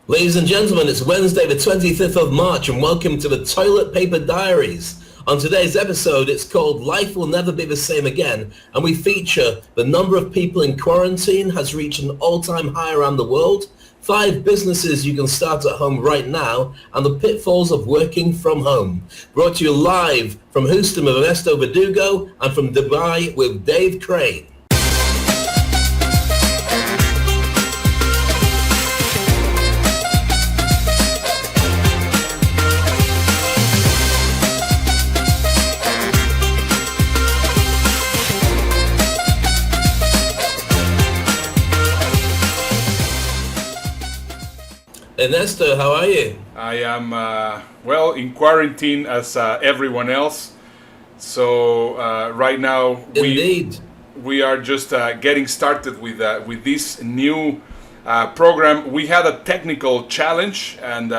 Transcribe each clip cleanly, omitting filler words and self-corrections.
Ladies and gentlemen, it's Wednesday the 25th of March and welcome to the Toilet Paper Diaries. On today's episode, it's called Life Will Never Be the Same Again, and we feature the number of people in quarantine has reached an all-time high around the world, 5 businesses you can start at home right now, and the pitfalls of working from home. Brought to you live from Houston with Ernesto Verdugo and from Dubai with Dave Crane. Ernesto, how are you? I am, in quarantine as everyone else. So right now we are just getting started with this new program. We had a technical challenge and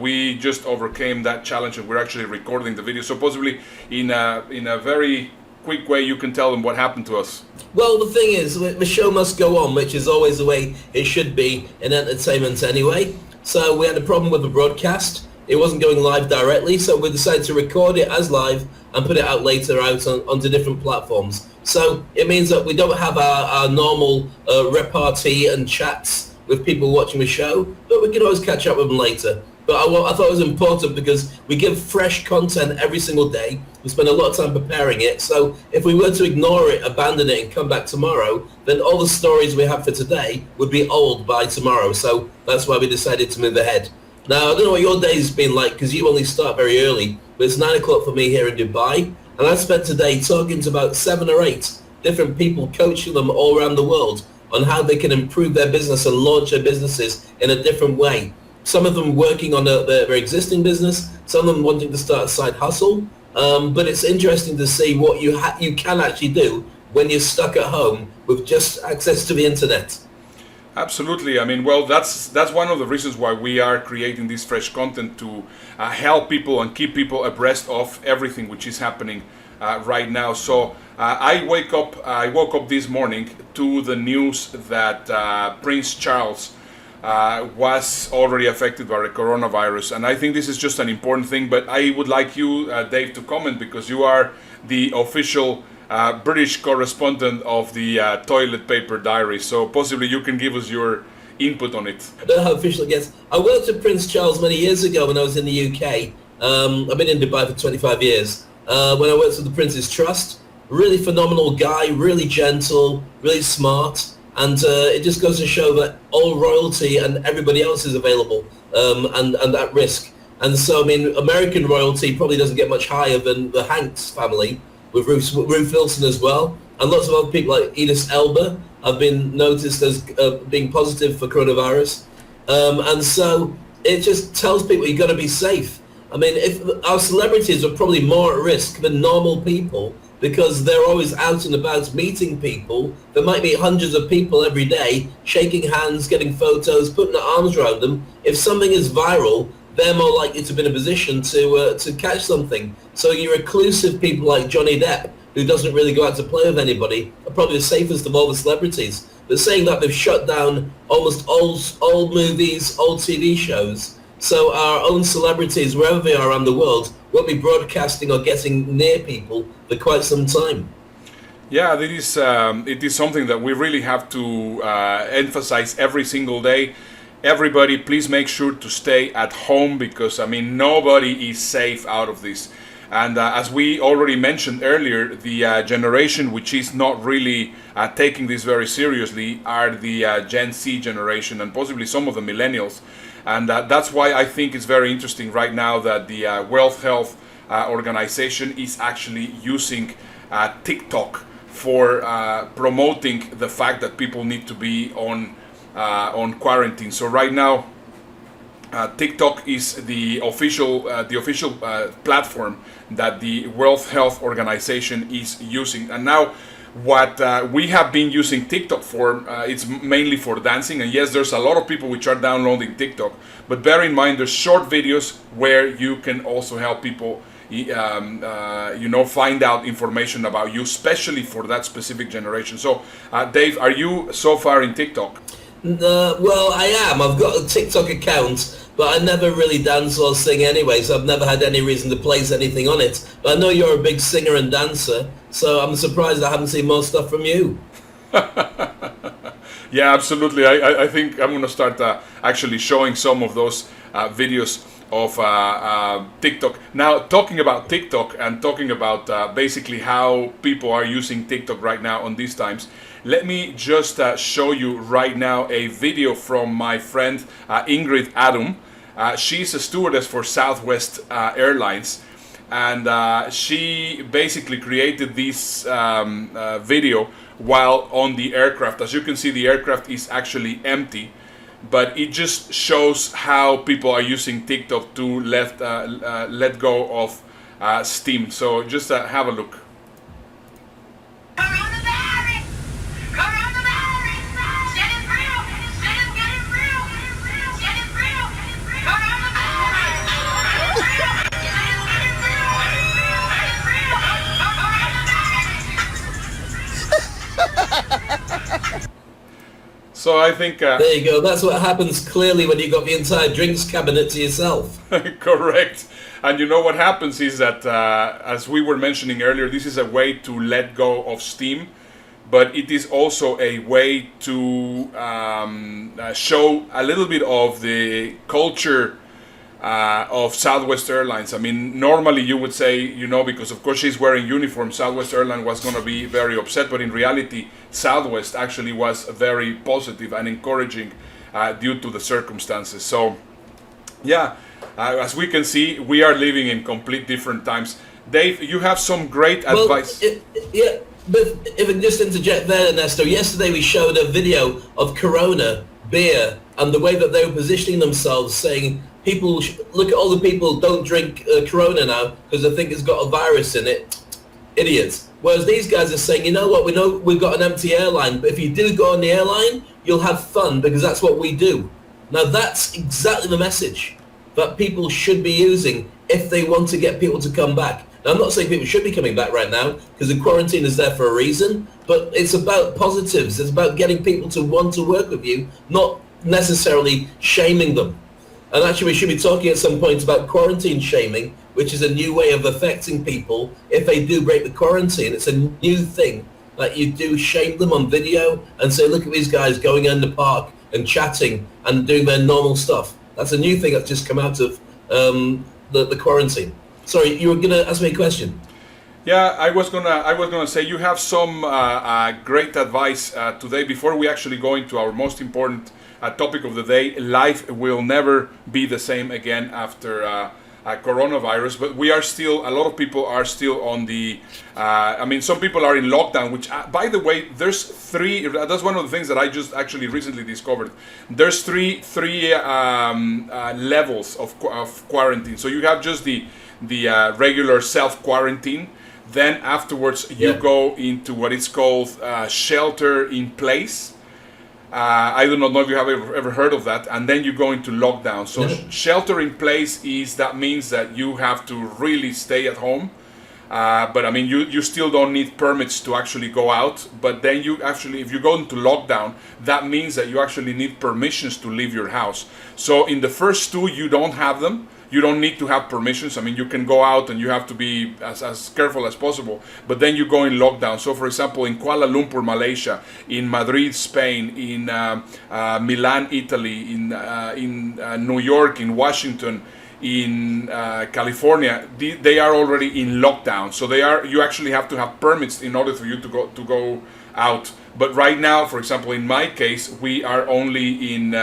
we just overcame that challenge, and we're actually recording the video. So possibly in a very quick way, you can tell them what happened to us. Well, the thing is, the show must go on, which is always the way it should be in entertainment anyway. So we had a problem with the broadcast. It wasn't going live directly, so we decided to record it as live and put it out later onto different platforms. So it means that we don't have our normal repartee and chats with people watching the show, but we can always catch up with them later. But I thought it was important because we give fresh content every single day. We spend a lot of time preparing it. So if we were to ignore it, abandon it, and come back tomorrow, then all the stories we have for today would be old by tomorrow. So that's why we decided to move ahead. Now, I don't know what your day's been like because you only start very early, but it's 9 o'clock for me here in Dubai. And I spent today talking to about 7 or 8 different people, coaching them all around the world on how they can improve their business and launch their businesses in a different way. Some of them working on their existing business, some of them wanting to start a side hustle. But it's interesting to see what you can actually do when you're stuck at home with just access to the internet. Absolutely. I mean, well, that's one of the reasons why we are creating this fresh content to help people and keep people abreast of everything which is happening right now. So I woke up this morning to the news that Prince Charles was already affected by the coronavirus, and I think this is just an important thing. But I would like you, Dave, to comment because you are the official British correspondent of the Toilet Paper Diaries. So possibly you can give us your input on it. I don't know how official it gets. I worked with Prince Charles many years ago when I was in the UK. I've been in Dubai for 25 years. When I worked with the Prince's Trust, really phenomenal guy, really gentle, really smart. And it just goes to show that all royalty and everybody else is available and at risk. And so, I mean, American royalty probably doesn't get much higher than the Hanks family, with Ruth Wilson as well. And lots of other people like Idris Elba have been noticed as being positive for coronavirus. And so it just tells people you've got to be safe. I mean, if our celebrities are probably more at risk than normal people, because they're always out and about meeting people. There might be hundreds of people every day, shaking hands, getting photos, putting their arms around them. If something is viral, they're more likely to be in a position to catch something. So your reclusive people like Johnny Depp, who doesn't really go out to play with anybody, are probably the safest of all the celebrities. But saying that, they've shut down almost old movies, old TV shows. So our own celebrities, wherever they are around the world, won't be broadcasting or getting near people for quite some time. Yeah, it is something that we really have to emphasize every single day. Everybody, please make sure to stay at home because, I mean, nobody is safe out of this. And as we already mentioned earlier, the generation which is not really taking this very seriously are the Gen Z generation and possibly some of the millennials. And that's why I think it's very interesting right now that the World Health Organization is actually using TikTok for promoting the fact that people need to be on quarantine. So right now, TikTok is the official platform that the World Health Organization is using. And now what we have been using TikTok for, it's mainly for dancing. And yes, there's a lot of people which are downloading TikTok, but bear in mind there's short videos where you can also help people find out information about you, especially for that specific generation. So Dave, are you so far in TikTok? Well, I am. I've got a TikTok account, but I never really dance or sing anyway, so I've never had any reason to place anything on it. But I know you're a big singer and dancer, so I'm surprised I haven't seen more stuff from you. Yeah, absolutely. I think I'm going to start actually showing some of those videos of TikTok. Now, talking about TikTok and talking about basically how people are using TikTok right now on these times, let me just show you right now a video from my friend Ingrid Adam. She's a stewardess for Southwest Airlines, and she basically created this video while on the aircraft. As you can see, the aircraft is actually empty, but it just shows how people are using TikTok to let go of steam. So just have a look. So I think there you go. That's what happens clearly when you got the entire drinks cabinet to yourself. Correct. And you know what happens is that, as we were mentioning earlier, this is a way to let go of steam, but it is also a way to show a little bit of the culture of Southwest Airlines. I mean, normally you would say, you know, because of course she's wearing uniform, Southwest Airlines was going to be very upset, but in reality, Southwest actually was very positive and encouraging due to the circumstances. So, yeah, as we can see, we are living in complete different times. Dave, you have some great advice. Yeah, but if I can just interject there, Ernesto, yesterday we showed a video of Corona beer and the way that they were positioning themselves, saying, people, look at all the people don't drink Corona now because they think it's got a virus in it. Idiots. Whereas these guys are saying, you know what, we know we've got an empty airline, but if you do go on the airline, you'll have fun because that's what we do. Now that's exactly the message that people should be using if they want to get people to come back. Now, I'm not saying people should be coming back right now because the quarantine is there for a reason, but it's about positives. It's about getting people to want to work with you, not necessarily shaming them. And actually, we should be talking at some point about quarantine shaming, which is a new way of affecting people if they do break the quarantine. It's a new thing that you do shame them on video and say, look at these guys going in the park and chatting and doing their normal stuff. That's a new thing that's just come out of the quarantine. Sorry, you were going to ask me a question. Yeah, I was gonna say you have some great advice today. Before we actually go into our most important topic of the day, life will never be the same again after coronavirus. But we are still, a lot of people are still on the. I mean, some people are in lockdown. Which, by the way, there's three. That's one of the things that I just actually recently discovered. There's three levels of quarantine. So you have just the regular self quarantine. Then afterwards you go into what is called shelter in place. I do not know if you have ever heard of that. And then you go into lockdown. So shelter in place that means that you have to really stay at home. But I mean, you still don't need permits to actually go out. But then you actually, if you go into lockdown, that means that you actually need permissions to leave your house. So in the first two, you don't have them. You don't need to have permissions. I mean, you can go out and you have to be as careful as possible. But then you go in lockdown. So, for example, in Kuala Lumpur, Malaysia, in Madrid, Spain, in Milan, Italy, in New York, in Washington, in California, they are already in lockdown. So you actually have to have permits in order for you to go out. But right now, for example, in my case, we are only in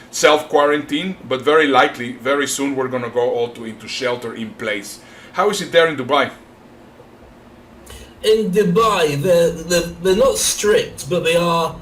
self-quarantine, but very likely, very soon, we're going to go all into shelter in place. How is it there in Dubai? In Dubai, they're not strict, but they are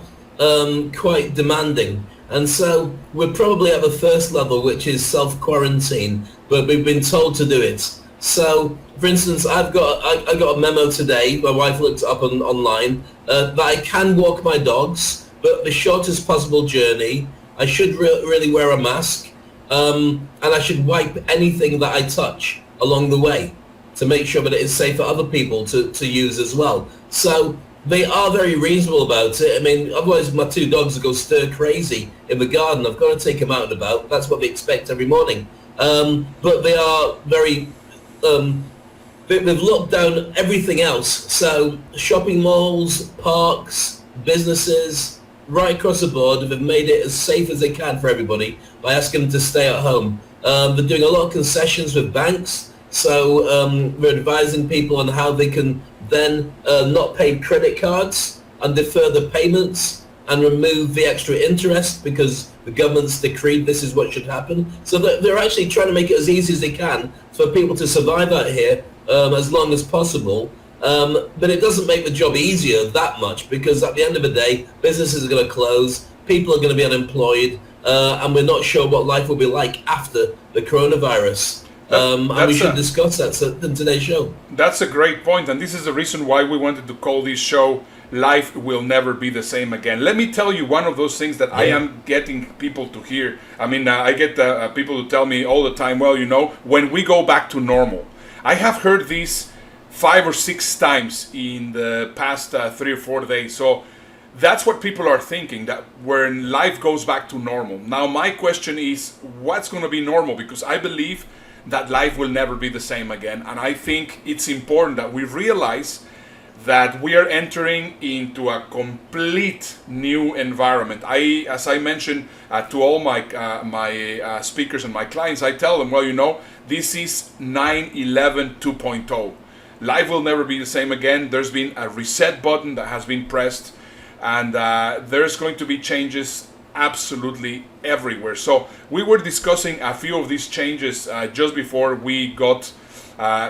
quite demanding. And so we're probably at the first level, which is self-quarantine, but we've been told to do it. So, for instance, I got a memo today, my wife looked up online, that I can walk my dogs, but the shortest possible journey. I should really wear a mask, and I should wipe anything that I touch along the way to make sure that it is safe for other people to use as well. So They are very reasonable about it. I mean, otherwise my two dogs will go stir crazy in the garden. I've got to take them out and about. That's what they expect every morning. But they are very... they've locked down everything else. So shopping malls, parks, businesses, right across the board, they've made it as safe as they can for everybody by asking them to stay at home. They're doing a lot of concessions with banks. So we're advising people on how they can then not pay credit cards and defer the payments and remove the extra interest because the government's decreed this is what should happen. So they're actually trying to make it as easy as they can for people to survive out here as long as possible. But it doesn't make the job easier that much because at the end of the day, businesses are going to close, people are going to be unemployed, and we're not sure what life will be like after the coronavirus. And we should discuss that in today's show. That's a great point, and this is the reason why we wanted to call this show Life Will Never Be the Same Again. Let me tell you one of those things that I am getting people to hear. I mean, I get people to tell me all the time, well, you know, when we go back to normal. I have heard these 5 or 6 times in the past 3 or 4 days. So that's what people are thinking, that when life goes back to normal. Now, my question is, what's going to be normal? Because I believe that life will never be the same again. And I think it's important that we realize that we are entering into a complete new environment. As I mentioned to all my speakers and my clients, I tell them, well, you know, this is 9/11 2.0. Life will never be the same again. There's been a reset button that has been pressed, and there's going to be changes absolutely everywhere. So we were discussing a few of these changes just before we got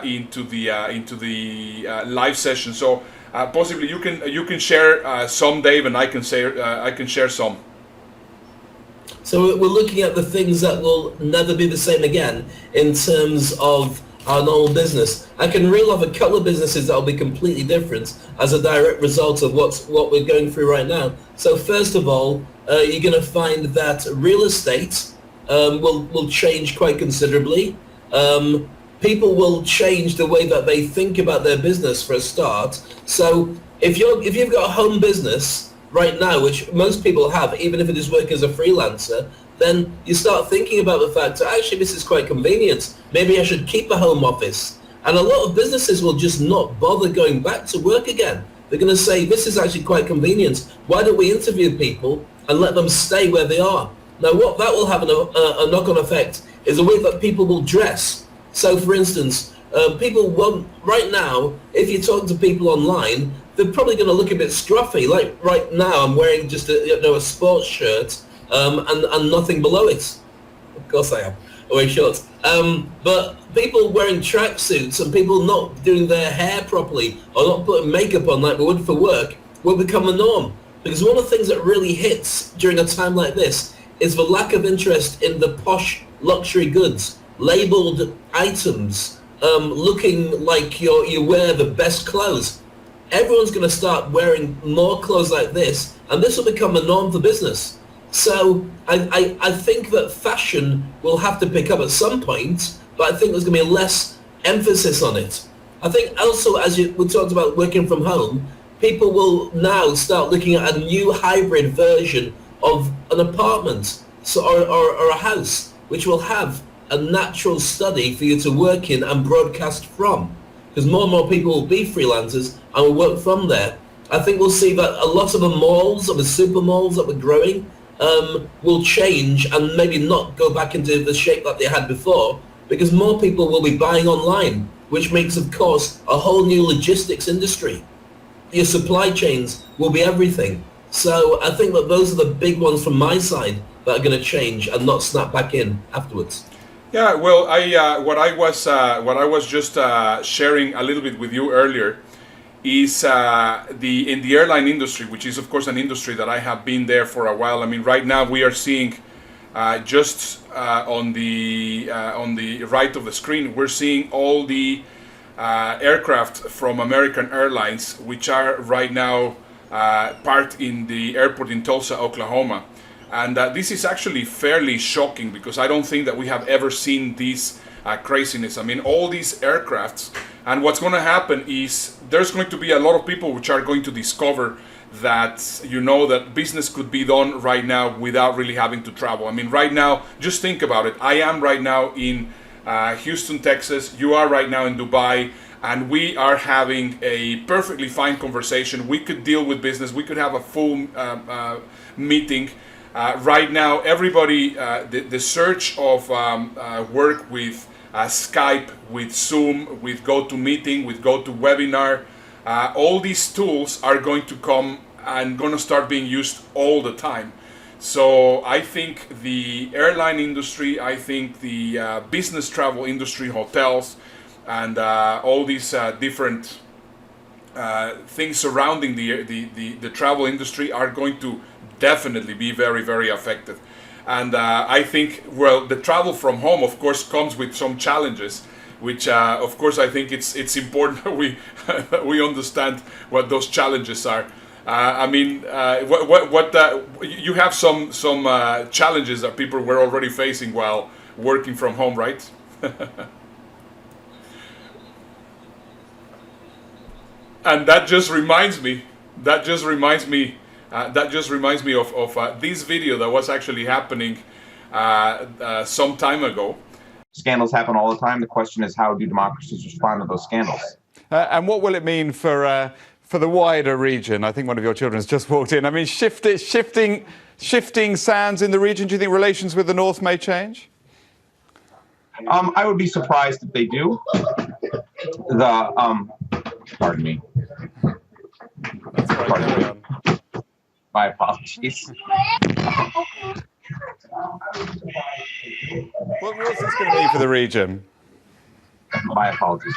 into the live session. So possibly you can share some, Dave, and I can share some. So we're looking at the things that will never be the same again in terms of our normal business. I can reel off a couple of businesses that will be completely different as a direct result of what we're going through right now. So first of all, you're going to find that real estate will change quite considerably. People will change the way that they think about their business for a start. So if you've got a home business right now, which most people have, even if it is working as a freelancer, then you start thinking about the fact that actually this is quite convenient. Maybe I should keep a home office. And a lot of businesses will just not bother going back to work again. They're going to say, this is actually quite convenient. Why don't we interview people and let them stay where they are? Now, what that will have a knock-on effect is the way that people will dress. So, for instance, people won't, right now, if you talk to people online, they're probably going to look a bit scruffy. Like right now, I'm wearing just a sports shirt and nothing below it. Of course I am. I wear shorts. But people wearing tracksuits and people not doing their hair properly or not putting makeup on like they would for work will become the norm. Because one of the things that really hits during a time like this is the lack of interest in the posh luxury goods, labeled items, looking like you wear the best clothes. Everyone's going to start wearing more clothes like this, and this will become a norm for business. So I think that fashion will have to pick up at some point, but I think there's going to be less emphasis on it. I think also, as we talked about working from home, people will now start looking at a new hybrid version of an apartment or a house, which will have a natural study for you to work in and broadcast from. Because more and more people will be freelancers and will work from there. I think we'll see that a lot of the malls, or the super malls that were growing, will change and maybe not go back into the shape that they had before, because more people will be buying online, which makes, of course, a whole new logistics industry. Your supply chains will be everything. So I think that those are the big ones from my side that are going to change and not snap back in afterwards. Yeah, well, what I was just sharing a little bit with you earlier is in the airline industry, which is of course an industry that I have been there for a while. I mean, right now we are seeing just on the right of the screen, we're seeing all the aircraft from American Airlines, which are right now parked in the airport in Tulsa, Oklahoma. And this is actually fairly shocking, because I don't think that we have ever seen this craziness. I mean, all these aircrafts And what's going to happen is there's going to be a lot of people which are going to discover that, that business could be done right now without really having to travel. I mean, right now, just think about it. I am right now in Houston, Texas. You are right now in Dubai. And we are having a perfectly fine conversation. We could deal with business. We could have a full meeting. Right now, everybody, the search of work with Skype, with Zoom, with GoToMeeting, with GoToWebinar, all these tools are going to come and going to start being used all the time. So I think the airline industry, I think the business travel industry, hotels, and all these different things surrounding the travel industry are going to definitely be very, very affected. And I think, well, the travel from home, of course, comes with some challenges, which, of course, I think it's important that we understand what those challenges are. I mean, you have some challenges that people were already facing while working from home, right? And that just reminds me of this video that was actually happening some time ago. Scandals happen all the time. The question is, how do democracies respond to those scandals? And what will it mean for the wider region? I think one of your children has just walked in. I mean, shifting sands in the region. Do you think relations with the North may change? I would be surprised if they do. Pardon me. That's right. Carry on. My apologies. What's this going to mean for the region? My apologies.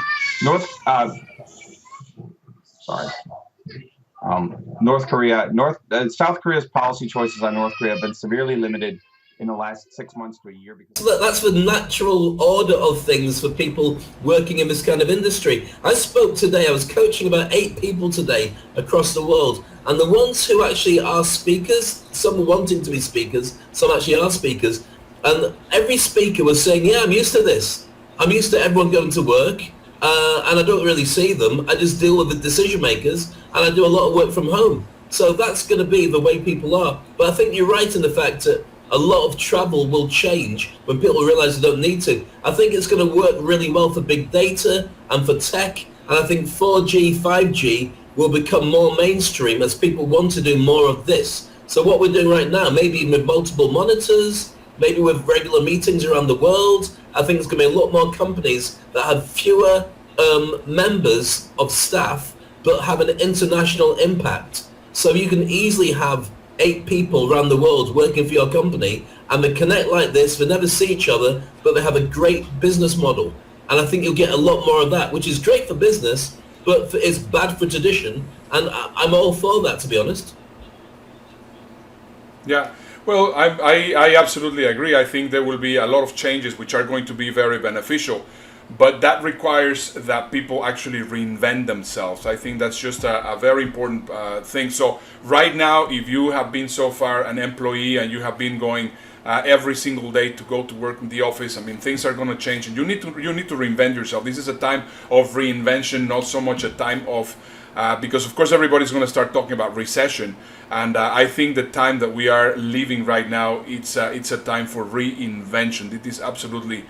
South Korea's policy choices on North Korea have been severely limited in the last 6 months to a year. Because that's the natural order of things for people working in this kind of industry. I was coaching about 8 people today across the world, and the ones who actually are speakers, some are wanting to be speakers, some actually are speakers, and every speaker was saying, yeah, I'm used to this. I'm used to everyone going to work, and I don't really see them. I just deal with the decision makers, and I do a lot of work from home. So that's going to be the way people are. But I think you're right in the fact that a lot of travel will change when people realize they don't need to. I think it's going to work really well for big data and for tech. And I think 4G, 5G will become more mainstream as people want to do more of this. So what we're doing right now, maybe with multiple monitors, maybe with regular meetings around the world, I think there's going to be a lot more companies that have fewer members of staff, but have an international impact. So you can easily have 8 people around the world working for your company, and they connect like this. They never see each other, but they have a great business model. And I think you'll get a lot more of that, which is great for business, but it's bad for tradition. And I'm all for that, to be honest. Yeah, well, I absolutely agree. I think there will be a lot of changes which are going to be very beneficial. But that requires that people actually reinvent themselves. I think that's just a very important thing. So right now, if you have been so far an employee and you have been going every single day to go to work in the office, I mean, things are going to change, and you need to reinvent yourself. This is a time of reinvention, not so much a time of because of course everybody's going to start talking about recession, and I think the time that we are living right now, it's a time for reinvention. It is absolutely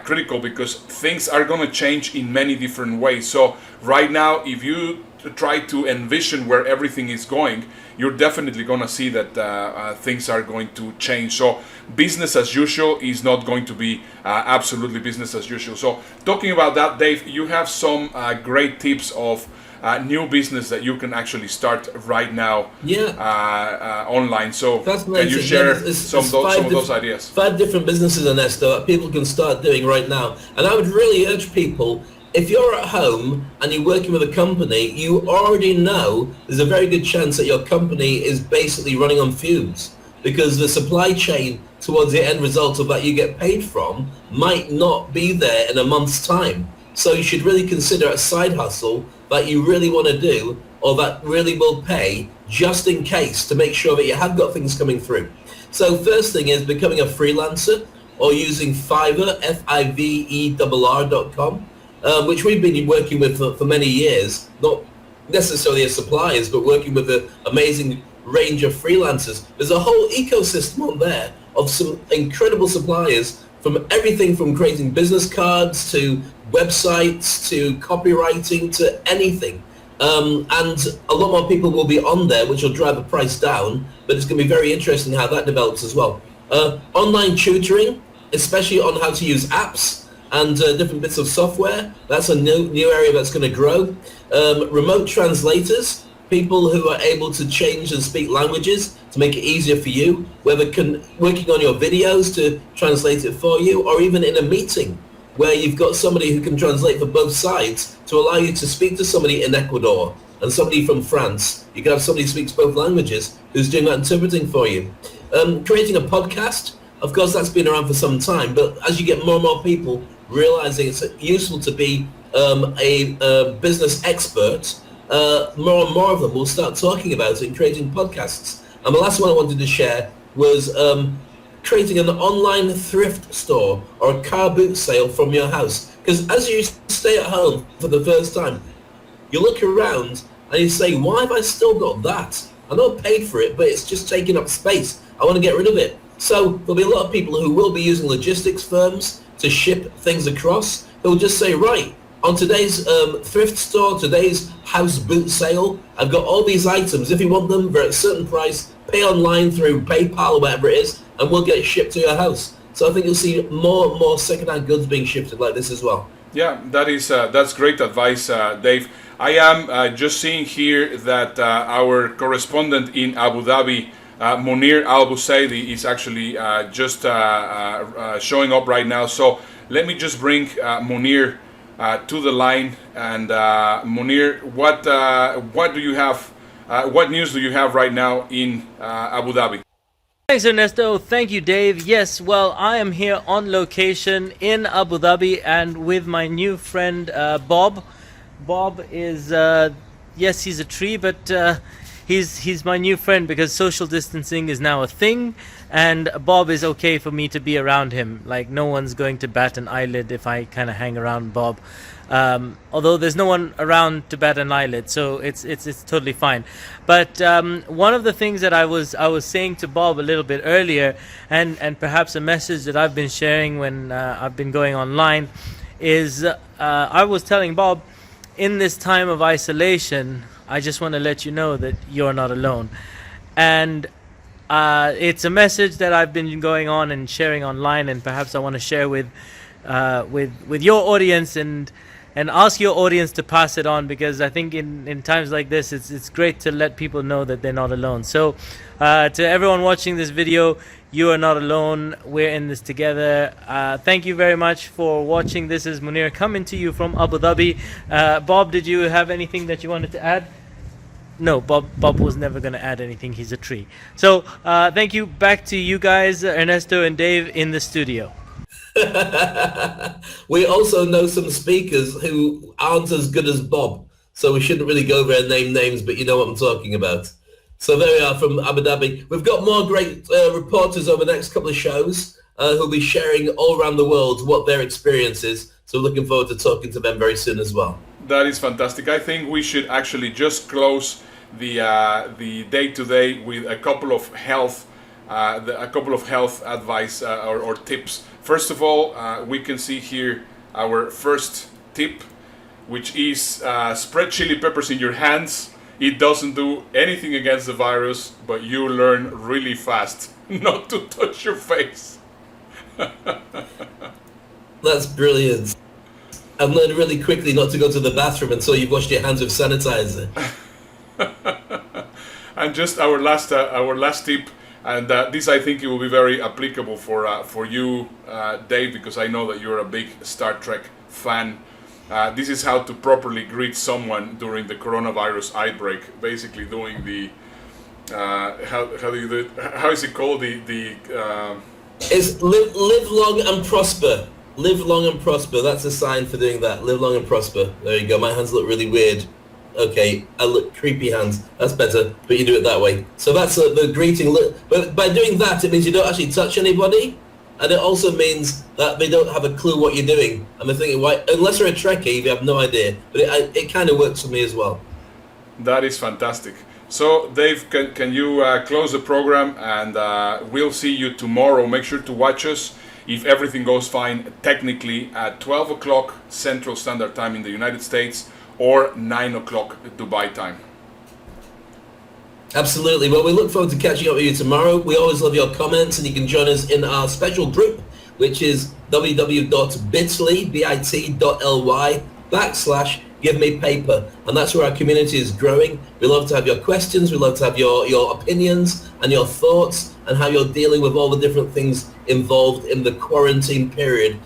critical, because things are going to change in many different ways. So right now, if you try to envision where everything is going, you're definitely going to see that things are going to change. So business as usual is not going to be absolutely business as usual. So talking about that, Dave, you have some great tips of new business that you can actually start right now online. So can you share some of those ideas? 5 different businesses, Ernesto, that people can start doing right now. And I would really urge people, if you're at home and you're working with a company, you already know there's a very good chance that your company is basically running on fumes, because the supply chain towards the end result of that you get paid from might not be there in a month's time. So you should really consider a side hustle that you really want to do, or that really will pay, just in case, to make sure that you have got things coming through. So first thing is becoming a freelancer, or using Fiverr, Fiverr.com. which we've been working with for many years, not necessarily as suppliers, but working with an amazing range of freelancers. There's a whole ecosystem on there of some incredible suppliers, from everything from creating business cards to websites to copywriting to anything. And a lot more people will be on there, which will drive the price down, but it's going to be very interesting how that develops as well. Online tutoring, especially on how to use apps and different bits of software, that's a new area that's going to grow. Remote translators, people who are able to change and speak languages to make it easier for you, whether working on your videos to translate it for you, or even in a meeting where you've got somebody who can translate for both sides to allow you to speak to somebody in Ecuador and somebody from France. You can have somebody who speaks both languages who's doing that interpreting for you. Creating a podcast, of course, that's been around for some time, but as you get more and more people realizing it's useful to be a business expert, more and more of them will start talking about it and creating podcasts. And the last one I wanted to share was creating an online thrift store or a car boot sale from your house. Because as you stay at home for the first time, you look around and you say, why have I still got that? I know I paid for it, but it's just taking up space. I want to get rid of it. So there'll be a lot of people who will be using logistics firms to ship things across. They'll just say, right, on today's thrift store, today's house boot sale, I've got all these items. If you want them, they're at a certain price, pay online through PayPal or whatever it is, and we'll get it shipped to your house. So I think you'll see more and more second-hand goods being shifted like this as well. Yeah, that's great advice, Dave. I am just seeing here that our correspondent in Abu Dhabi, Munir Al-Busaidi, is actually just showing up right now. So let me just bring Munir to the line. And Munir, what do you have? What news do you have right now in Abu Dhabi? Thanks, Ernesto. Thank you, Dave. Yes, well, I am here on location in Abu Dhabi and with my new friend Bob. Bob is, yes, he's a tree, but he's my new friend because social distancing is now a thing, and Bob is okay for me to be around him. Like, no one's going to bat an eyelid if I kind of hang around Bob. Although there's no one around to bat an eyelid, so it's totally fine. But one of the things that I was saying to Bob a little bit earlier, and perhaps a message that I've been sharing when I've been going online, is I was telling Bob, in this time of isolation, I just want to let you know that you're not alone. And it's a message that I've been going on and sharing online, and perhaps I want to share with your audience and ask your audience to pass it on, because I think in times like this, it's great to let people know that they're not alone. So to everyone watching this video, you are not alone. We're in this together. Thank you very much for watching. This is Munir coming to you from Abu Dhabi. Bob, did you have anything that you wanted to add? No, Bob was never going to add anything. He's a tree. So thank you. Back to you guys, Ernesto and Dave, in the studio. We also know some speakers who aren't as good as Bob, so we shouldn't really go there and name names, but you know what I'm talking about. So there we are from Abu Dhabi. We've got more great reporters over the next couple of shows who'll be sharing all around the world what their experience is. So looking forward to talking to them very soon as well. That is fantastic. I think we should actually just close the day today with a couple of health advice or tips. First of all, we can see here our first tip, which is spread chili peppers in your hands. It doesn't do anything against the virus, but you learn really fast not to touch your face. That's brilliant. I've learned really quickly not to go to the bathroom until you've washed your hands with sanitizer. And just our last tip, and this I think it will be very applicable for you, Dave, because I know that you're a big Star Trek fan. This is how to properly greet someone during the coronavirus outbreak. Basically, doing the how do you do it? How is it called? It's live long and prosper. Live long and prosper. That's a sign for doing that. Live long and prosper. There you go. My hands look really weird. Okay, I look creepy hands. That's better, but you do it that way. So that's the greeting. But by doing that, it means you don't actually touch anybody. and it also means that they don't have a clue what you're doing. And they're thinking, why? Unless you're a Trekkie, they have no idea. But it kind of works for me as well. That is fantastic. So, Dave, can you close the program, and we'll see you tomorrow. Make sure to watch us, if everything goes fine, technically at 12 o'clock Central Standard Time in the United States, or 9 o'clock Dubai time. Absolutely. Well, we look forward to catching up with you tomorrow. We always love your comments, and you can join us in our special group, which is www.bit.ly/GiveMePaper. And that's where our community is growing. We love to have your questions. We love to have your opinions and your thoughts and how you're dealing with all the different things involved in the quarantine period